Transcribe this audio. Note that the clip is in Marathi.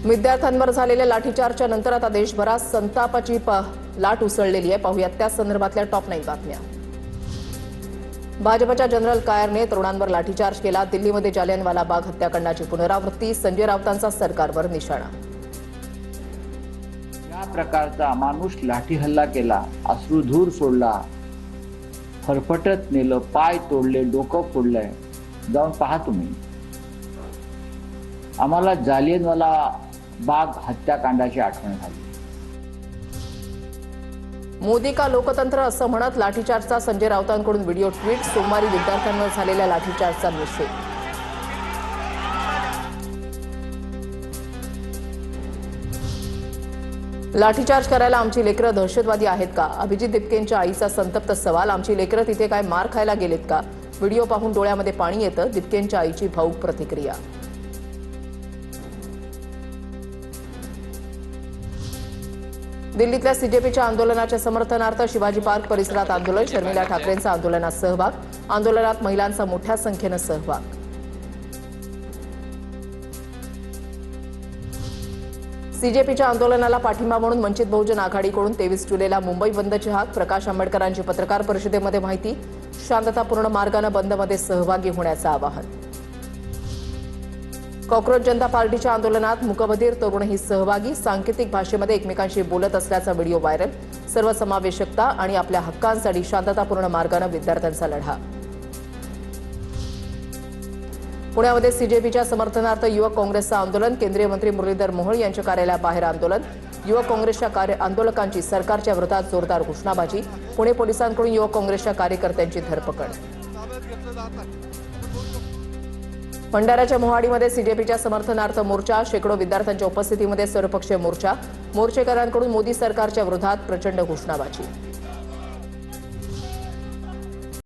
विद्यार्थ्यांवर झालेल्या लाठीचार्जच्या नंतर आता देशभरात संतापाची लाट उसळलेली आहे। पाहूयात त्या संदर्भातल्या टॉप 9 बातम्या। भाजपच्या जनरल कायरने तरुणांवर लाठीचार्ज केला। दिल्लीमध्ये जालियनवाला बाग हत्याकांडाची पुनरावृत्ती, संजय राऊतांचा सरकारवर निशाणा। या प्रकारचा माणूस लाठी हल्ला केला, अश्रुधूर सोडला, फरफटत नेलं, पाय तोडले, डोकं फोडलंय, जाऊन पहा तुम्ही। आम्हाला जालियनवाला बाग हत्याकांडाची आठवण झाली। मोदी का लोकतंत्र असं म्हणत लाठीचार्जचा संजय राऊतांकडून व्हिडिओ ट्विट। सोमवारी विद्यार्थ्यांवर झालेल्या लाठीचार्जचा निषेध। लाठीचार्ज करायला आमची लेकरं दहशतवादी आहेत का? अभिजित दिपकेंच्या आईचा संतप्त सवाल। आमची लेकरं तिथे काय मार खायला गेलेत का? व्हिडिओ पाहून डोळ्यामध्ये पाणी येतं। दिपकेंच्या आईची भावूक प्रतिक्रिया। दिल्लीतल्या सीजेपीच्या आंदोलनाच्या समर्थनार्थ शिवाजी पार्क परिसरात आंदोलन। शर्मिला ठाकरेंचा आंदोलनात सहभाग। आंदोलनात महिलांचा मोठ्या संख्येनं सहभाग। सीजेपीच्या आंदोलनाला पाठिंबा म्हणून वंचित बहुजन आघाडीकडून 23 जुलैला मुंबई बंदची हाक। प्रकाश आंबेडकरांची पत्रकार परिषदेमध्ये माहिती। शांततापूर्ण मार्गाने बंदमध्ये सहभागी होण्याचं आवाहन। कॉक्रोच जनता पार्टीच्या आंदोलनात मूकबधीर तरुणही सहभागी। सांकेतिक भाषेमध्ये एकमेकांशी बोलत असल्याचा व्हिडिओ व्हायरल। सर्वसमावेशकता आणि आपल्या हक्कांसाठी शांततापूर्ण मार्गाने विद्यार्थ्यांचा लढा। पुण्यामध्ये सीजेपीच्या समर्थनार्थ युवक काँग्रेसचं आंदोलन। केंद्रीय मंत्री मुरलीधर मोहोळ यांच्या कार्यालयाबाहेर आंदोलन। युवक काँग्रेसच्या आंदोलकांची सरकारच्या विरोधात जोरदार घोषणाबाजी। पुणे पोलिसांकडून युवक काँग्रेसच्या कार्यकर्त्यांची धरपकड। भंडाऱ्याच्या मोहाडीमध्ये सीजेपीच्या समर्थनार्थ मोर्चा। शेकडो विद्यार्थ्यांच्या उपस्थितीमध्ये सर्वपक्षीय मोर्चा। मोर्चेकऱ्यांकडून मोदी सरकारच्या विरोधात प्रचंड घोषणाबाजी।